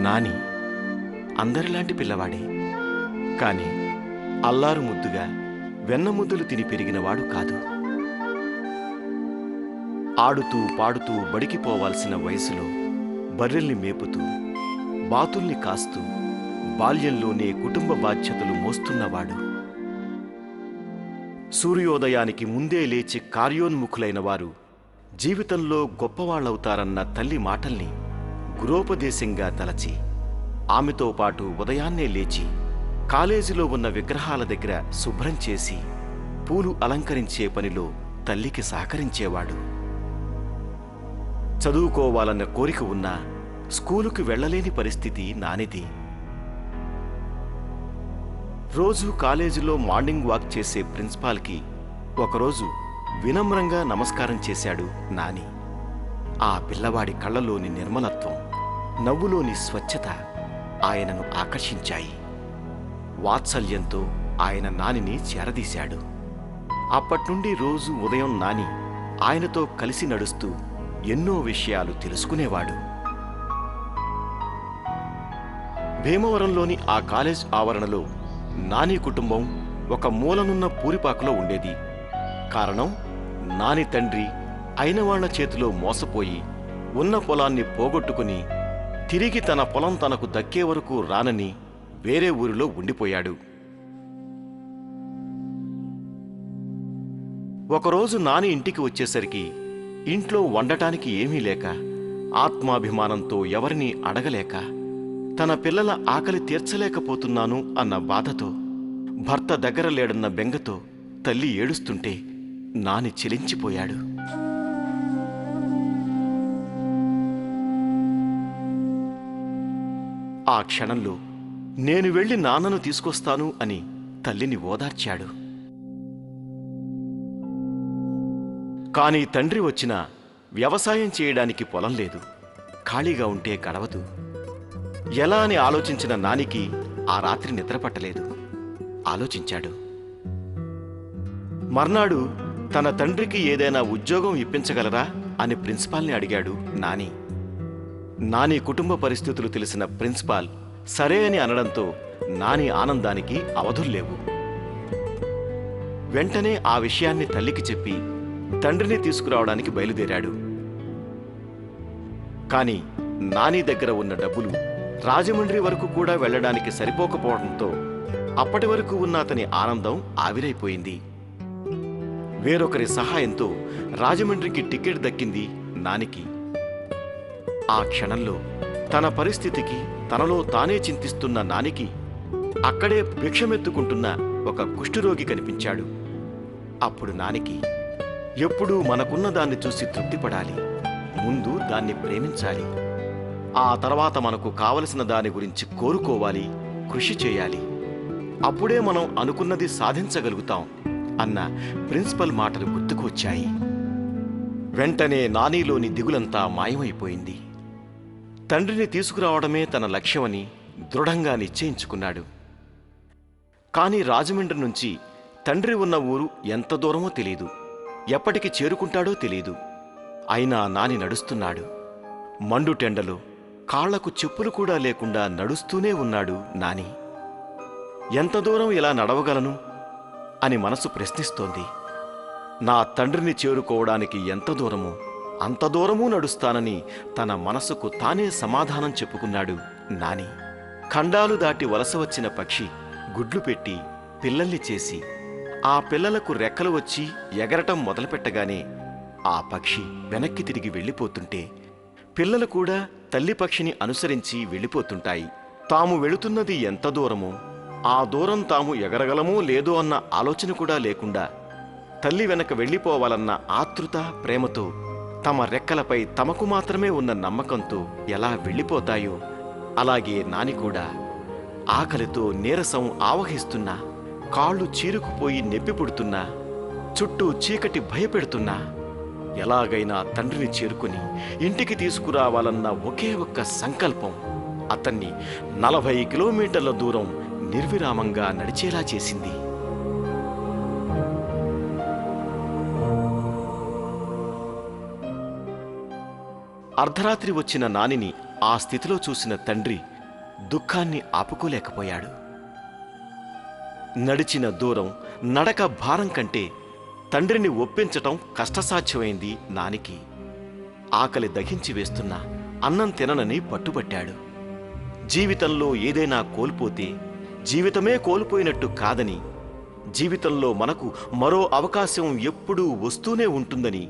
నాని అందరిలాంటి పిల్లవాడే. కాని అల్లారు ముద్దుగా వెన్నముద్దలు తిని పెరిగినవాడు కాదు. ఆడుతూ పాడుతూ బడికి పోవాల్సిన వయసులో బర్రెల్ని మేపుతూ బాతుల్ని కాస్తూ బాల్యంలోనే కుటుంబ బాధ్యతలు మోస్తున్నవాడు. సూర్యోదయానికి ముందే లేచి కార్యోన్ముఖులైన వారు జీవితంలో గొప్పవాళ్లవుతారన్న తల్లి మాటల్ని గురోపదేశంగా తలచి ఆమెతో పాటు ఉదయాన్నే లేచి కాలేజీలో ఉన్న విగ్రహాల దగ్గర శుభ్రం చేసి పూలు అలంకరించే పనిలో తల్లికి సహకరించేవాడు. చదువుకోవాలన్న కోరిక ఉన్నా స్కూలుకు వెళ్లలేని పరిస్థితి నానిది. రోజు కాలేజీలో మార్నింగ్ వాక్ చేసే ప్రిన్సిపాల్కి ఒకరోజు వినమ్రంగా నమస్కారం చేశాడు నాని. ఆ పిల్లవాడి కళ్ళలోని నిర్మలత్వం, నవ్వులోని స్వచ్ఛత ఆయనను ఆకర్షించాయి. వాత్సల్యంతో ఆయన నానిని చేరదీశాడు. అప్పట్నుండి రోజు ఉదయం నాని ఆయనతో కలిసి నడుస్తూ ఎన్నో విషయాలు తెలుసుకునేవాడు. భీమవరంలోని ఆ కాలేజ్ ఆవరణలో నాని కుటుంబం ఒక మూలనున్న పూరిపాకలో ఉండేది. కారణం, నాని తండ్రి అయినవాళ్ల చేతిలో మోసపోయి ఉన్న పొలాన్ని పోగొట్టుకుని తిరిగి తన పొలం తనకు దక్కే వరకు రానని వేరే ఊరిలో ఉండిపోయాడు. ఒకరోజు నాని ఇంటికి వచ్చేసరికి ఇంట్లో వండటానికి ఏమీ లేక, ఆత్మాభిమానంతో ఎవరినీ అడగలేక, తన పిల్లల ఆకలి తీర్చలేకపోతున్నాను అన్న బాధతో, భర్త దగ్గర లేడన్న బెంగతో తల్లి ఏడుస్తుంటే నాని చెలించిపోయాడు. ఆ క్షణంలో నేను వెళ్ళి నాన్నను తీసుకొస్తాను అని తల్లిని ఓదార్చాడు. కానీ తండ్రి వచ్చినా వ్యవసాయం చేయడానికి పొలం లేదు, ఖాళీగా ఉంటే గడవదు. ఎలా అని ఆలోచించిన నానికి ఆ రాత్రి నిద్రపట్టలేదు. ఆలోచించాడు. మర్నాడు తన తండ్రికి ఏదైనా ఉద్యోగం ఇప్పించగలరా అని ప్రిన్సిపాల్ని అడిగాడు నాని. నాని కుటుంబ పరిస్థితులు తెలిసిన ప్రిన్సిపాల్ సరే అని అనడంతో నాని ఆనందానికి అవధుల్లేవు. వెంటనే ఆ విషయాన్ని తల్లికి చెప్పి తండ్రిని తీసుకురావడానికి బయలుదేరాడు. కాని నాని దగ్గర ఉన్న డబ్బులు రాజమండ్రి వరకు కూడా వెళ్లడానికి సరిపోకపోవడంతో అప్పటి వరకు ఉన్న అతని ఆనందం ఆవిరైపోయింది. వేరొకరి సహాయంతో రాజమండ్రికి టికెట్ దక్కింది నానికి. ఆ క్షణంలో తన పరిస్థితికి తనలో తానే చింతిస్తున్న నానికి అక్కడే భిక్షమెత్తుకుంటున్న ఒక కుష్ఠరోగి కనిపించాడు. అప్పుడు నానికి, ఎప్పుడూ మనకున్న దాన్ని చూసి తృప్తిపడాలి, ముందు దాన్ని ప్రేమించాలి, ఆ తర్వాత మనకు కావలసిన దాని గురించి కోరుకోవాలి, కృషి చేయాలి, అప్పుడే మనం అనుకున్నది సాధించగలుగుతాం అన్న ప్రిన్సిపల్ మాటలు గుర్తుకు వచ్చాయి. వెంటనే నానిలోని దిగులంతా మాయమైపోయింది. తండ్రిని తీసుకురావడమే తన లక్ష్యమని దృఢంగా నిశ్చయించుకున్నాడు. కాని రాజమండ్రి నుంచి తండ్రి ఉన్న ఊరు ఎంత దూరమో తెలీదు, ఎప్పటికి చేరుకుంటాడో తెలీదు. అయినా నాని నడుస్తున్నాడు. మండుటెండలో కాళ్లకు చెప్పులు కూడా లేకుండా నడుస్తూనే ఉన్నాడు నాని. ఎంత దూరం ఇలా నడవగలను అని మనసు ప్రశ్నిస్తోంది. నా తండ్రిని చేరుకోవడానికి ఎంత దూరమో అంత దూరమూ నడుస్తానని తన మనసుకు తానే సమాధానం చెప్పుకున్నాడు నాని. ఖండాలు దాటి వలస వచ్చిన పక్షి గుడ్లు పెట్టి పిల్లల్ని చేసి ఆ పిల్లలకు రెక్కలు వచ్చి ఎగరటం మొదలుపెట్టగానే ఆ పక్షి వెనక్కి తిరిగి వెళ్ళిపోతుంటే పిల్లలు కూడా తల్లి పక్షిని అనుసరించి వెళ్ళిపోతుంటాయి. తాము వెళుతున్నది ఎంత దూరమో ఆ దూరం తాము ఎగరగలమో లేదో అన్న ఆలోచన కూడా లేకుండా తల్లి వెనక వెళ్ళిపోవాలన్న ఆతృత, ప్రేమతో తమ రెక్కలపై తమకు మాత్రమే ఉన్న నమ్మకంతో ఎలా వెళ్ళిపోతాయో అలాగే నాని కూడా ఆకలితో నీరసం ఆవహిస్తున్నా, కాళ్ళు చీరుకుపోయి నెప్పి పుడుతున్నా, చుట్టూ చీకటి భయపెడుతున్నా ఎలాగైనా తండ్రిని చేరుకుని ఇంటికి తీసుకురావాలన్న ఒకే ఒక్క సంకల్పం అతన్ని 40 కిలోమీటర్ల దూరం నిర్విరామంగా నడిచేలా చేసింది. అర్ధరాత్రి వచ్చిన నానిని ఆ స్థితిలో చూసిన తండ్రి దుఃఖాన్ని ఆపుకోలేకపోయాడు. నడిచిన దూరం నడక భారం కంటే తండ్రిని ఒప్పించటం కష్టసాధ్యమైంది నానికి. ఆకలి దహించి వేస్తున్నా అన్నం తిననని పట్టుబట్టాడు. జీవితంలో ఏదైనా కోల్పోతే జీవితమే కోల్పోయినట్టు కాదని, జీవితంలో మనకు మరో అవకాశం ఎప్పుడూ వస్తూనే ఉంటుందని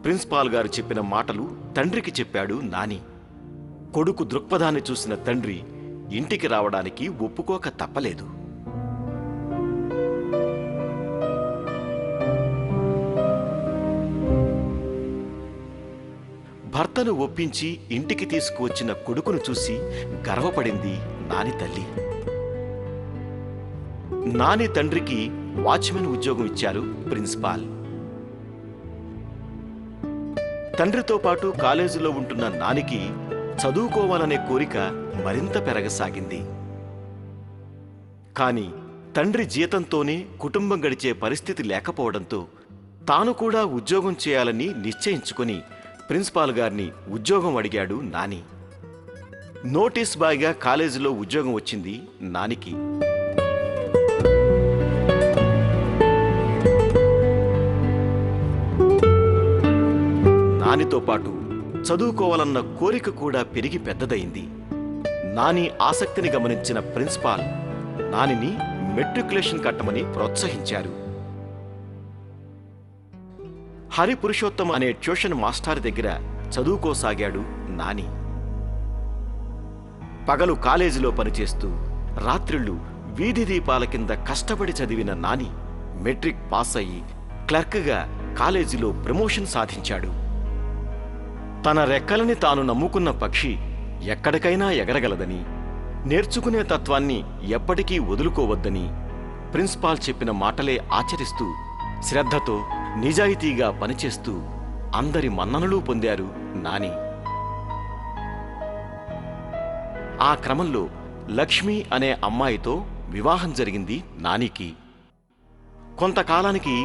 ప్రిన్సిపాల్ గారు చెప్పిన మాటలు తండ్రికి చెప్పాడు నాని. కొడుకు దృక్పథాన్ని చూసిన తండ్రి ఇంటికి రావడానికి ఒప్పుకోక తప్పలేదు. భర్తను ఒప్పించి ఇంటికి తీసుకువచ్చిన కొడుకును చూసి గర్వపడింది నాని తల్లి. నాని తండ్రికి వాచ్మెన్ ఉద్యోగం ఇచ్చారు ప్రిన్సిపాల్. తండ్రితో పాటు కాలేజీలో ఉంటున్న నానికి చదువుకోవాలనే కోరిక మరింత పెరగసాగింది. కాని తండ్రి జీతంతోనే కుటుంబం గడిచే పరిస్థితి లేకపోవడంతో తాను కూడా ఉద్యోగం చేయాలని నిశ్చయించుకొని ప్రిన్సిపాల్ గారిని ఉద్యోగం అడిగాడు నాని. నోటీస్ బాయ్గా కాలేజీలో ఉద్యోగం వచ్చింది నానికి. నానితో పాటు చదువుకోవాలన్న కోరిక కూడా పెరిగి పెద్దదయింది. నాని ఆసక్తిని గమనించిన ప్రిన్సిపాల్ నానిని మెట్రికులేషన్ కట్టమని ప్రోత్సహించారు. హరి పురుషోత్తం అనే ట్యూషన్ మాస్టర్ దగ్గర చదువుకోసాగాడు నాని. పగలు కాలేజీలో పనిచేస్తూ రాత్రిళ్ళు వీధి దీపాల కింద కష్టపడి చదివిన నాని మెట్రిక్ పాస్ అయ్యి క్లర్క్గా కాలేజీలో ప్రమోషన్ సాధించాడు. తన రెక్కలని తాను నమ్ముకున్న పక్షి ఎక్కడికైనా ఎగరగలదని, నేర్చుకునే తత్వాన్ని ఎప్పటికీ వదులుకోవద్దని ప్రిన్సిపాల్ చెప్పిన మాటలే ఆచరిస్తూ శ్రద్ధతో నిజాయితీగా పనిచేస్తూ అందరి మన్ననలు పొందారు నాని. ఆ క్రమంలో లక్ష్మి అనే అమ్మాయితో వివాహం జరిగింది నానికి. కొంతకాలానికి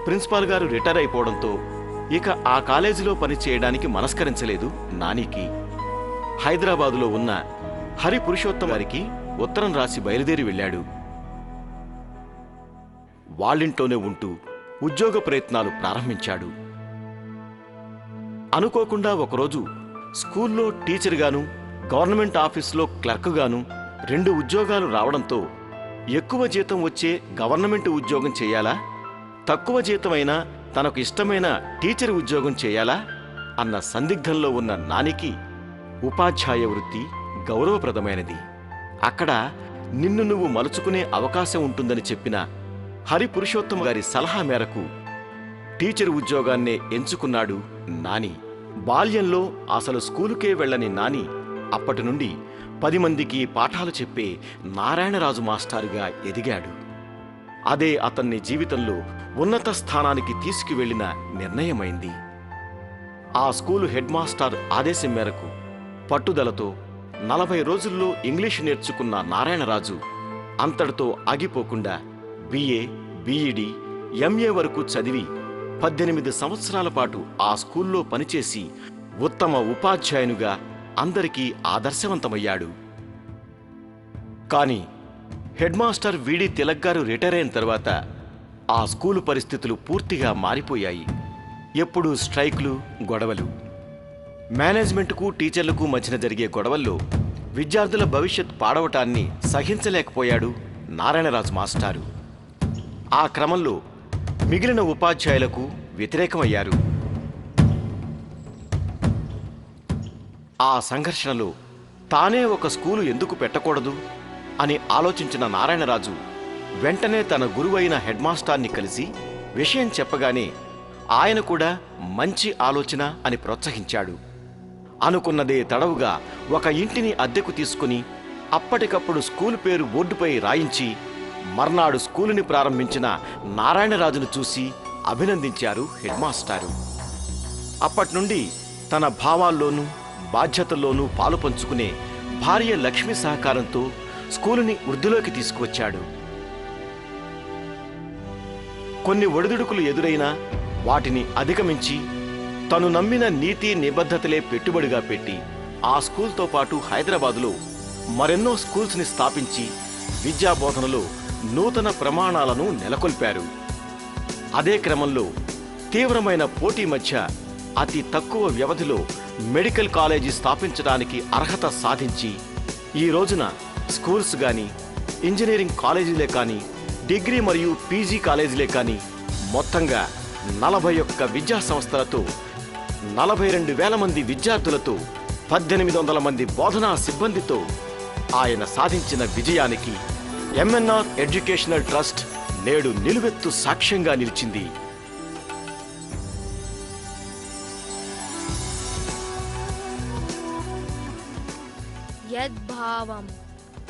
ప్రిన్సిపాల్ గారు రిటైర్ అయిపోవడంతో ఇక ఆ కాలేజీలో పనిచేయడానికి మనస్కరించలేదు నానికి. హైదరాబాదులో ఉన్న హరి పురుషోత్తం గారికి ఉత్తరం రాసి బయలుదేరి వెళ్ళాడు. వాళ్ళింట్లోనే ఉంటూ ఉద్యోగ ప్రయత్నాలు ప్రారంభించాడు. అనుకోకుండా ఒకరోజు స్కూల్లో టీచర్గాను, గవర్నమెంట్ ఆఫీసులో క్లర్క్గాను 2 ఉద్యోగాలు రావడంతో ఎక్కువ జీతం వచ్చే గవర్నమెంట్ ఉద్యోగం చేయాలా, తక్కువ జీతమైనా తనకు ఇష్టమైన టీచర్ ఉద్యోగం చేయాలా అన్న సందిగ్ధంలో ఉన్న నానికి ఉపాధ్యాయ వృత్తి గౌరవప్రదమైనది. అక్కడ నిన్ను నువ్వు మలుచుకునే అవకాశం ఉంటుందని చెప్పిన హరి పురుషోత్తం గారి సలహా మేరకు టీచర్ ఉద్యోగాన్నే ఎంచుకున్నాడు నాని. బాల్యంలో అసలు స్కూలుకే వెళ్ళని నాని అప్పటి నుండి 10 మందికి పాఠాలు చెప్పే నారాయణరాజు మాస్టారుగా ఎదిగాడు. అదే అతన్ని జీవితంలో ఉన్నత స్థానానికి తీసుకువెళ్లిన నిర్ణయమైంది. ఆ స్కూలు హెడ్ మాస్టర్ ఆదేశం మేరకు పట్టుదలతో 40 రోజుల్లో ఇంగ్లీషు నేర్చుకున్న నారాయణరాజు అంతటితో ఆగిపోకుండా బిఏ, బిఈడి, ఎంఏ వరకు చదివి 18 సంవత్సరాల పాటు ఆ స్కూల్లో పనిచేసి ఉత్తమ ఉపాధ్యాయునిగా అందరికీ ఆదర్శవంతమయ్యాడు. కానీ హెడ్ మాస్టర్ విడి తిలక్ గారు రిటైర్ అయిన తర్వాత ఆ స్కూలు పరిస్థితులు పూర్తిగా మారిపోయాయి. ఎప్పుడూ స్ట్రైక్లు, గొడవలు. మేనేజ్మెంట్కు టీచర్లకు మధ్యన జరిగే గొడవల్లో విద్యార్థుల భవిష్యత్ పాడవటాన్ని సహించలేకపోయాడు నారాయణరాజు మాస్టారు. ఆ క్రమంలో మిగిలిన ఉపాధ్యాయులకు వ్యతిరేకమయ్యారు. ఆ సంఘర్షణలో తానే ఒక స్కూలు ఎందుకు పెట్టకూడదు అని ఆలోచించిన నారాయణరాజు వెంటనే తన గురువైన హెడ్ మాస్టర్ని కలిసి విషయం చెప్పగానే ఆయన కూడా మంచి ఆలోచన అని ప్రోత్సహించాడు. అనుకున్నదే తడవుగా ఒక ఇంటిని అద్దెకు తీసుకుని అప్పటికప్పుడు స్కూలు పేరు బోర్డుపై రాయించి మర్నాడు స్కూలుని ప్రారంభించిన నారాయణరాజును చూసి అభినందించారు హెడ్ మాస్టారు. అప్పట్నుండి తన భావాల్లోనూ బాధ్యతల్లోనూ పాలు పంచుకునే భార్య లక్ష్మి సహకారంతో స్కూలుని వృద్ధిలోకి తీసుకువచ్చాడు. కొన్ని ఒడిదుడుకులు ఎదురైనా వాటిని అధిగమించి తను నమ్మిన నీతి నిబద్ధతలే పెట్టుబడిగా పెట్టి ఆ స్కూల్తో పాటు హైదరాబాదులో మరెన్నో స్కూల్స్ని స్థాపించి విద్యాబోధనలో నూతన ప్రమాణాలను నెలకొల్పారు. అదే క్రమంలో తీవ్రమైన పోటీ మధ్య అతి తక్కువ వ్యవధిలో మెడికల్ కాలేజీ స్థాపించడానికి అర్హత సాధించి ఈ రోజున స్కూల్స్ కానీ, ఇంజనీరింగ్ కాలేజీలే కానీ, డిగ్రీ మరియు పీజీ కాలేజీలే కానీ మొత్తంగా 41 విద్యా సంస్థలతో 42,000 మంది విద్యార్థులతో 1800 మంది బోధనా సిబ్బందితో ఆయన సాధించిన విజయానికి ఎంఎన్ఆర్ ఎడ్యుకేషనల్ ట్రస్ట్ నేడు నిలువెత్తు సాక్ష్యంగా నిలిచింది. యద్భావం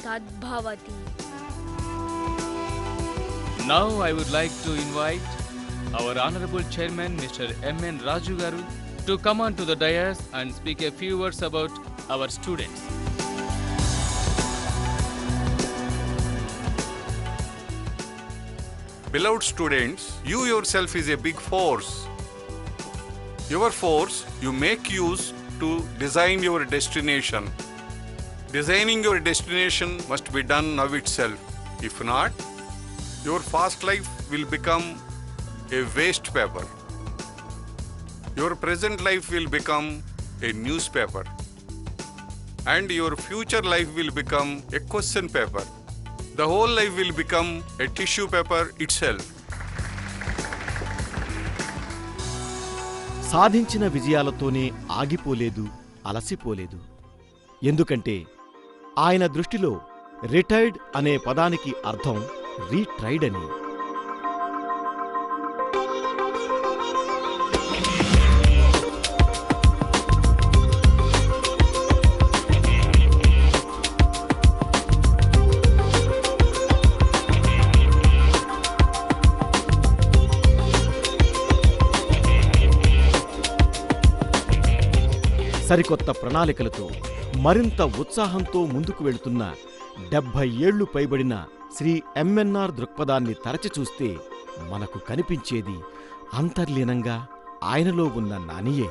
తద్భవతి. Now I would like to invite our Honorable Chairman Mr. M.N. Raju Garu to come on to the dais and speak a few words about our students. Beloved students, you yourself is a big force. Your force you make use to design your destination. Designing your destination must be done now itself. If not, your past life will become a waste paper. Your present life will become a newspaper. And your future life will become a question paper. The whole life will become a tissue paper itself. సాధించిన విజయాలతోనే ఆగిపోలేదు, అలసిపోలేదు. ఎందుకంటే ఆయన దృష్టిలో retired అనే పదానికి అర్థం రీట్రైడ్ అని. సరికొత్త ప్రణాళికలతో మరింత ఉత్సాహంతో ముందుకు వెళుతున్న 70 ఏళ్లు పైబడిన శ్రీ ఎంఎన్ఆర్ దృక్పథాన్ని తరచి చూస్తే మనకు కనిపించేది అంతర్లీనంగా ఆయనలో ఉన్న నానియే.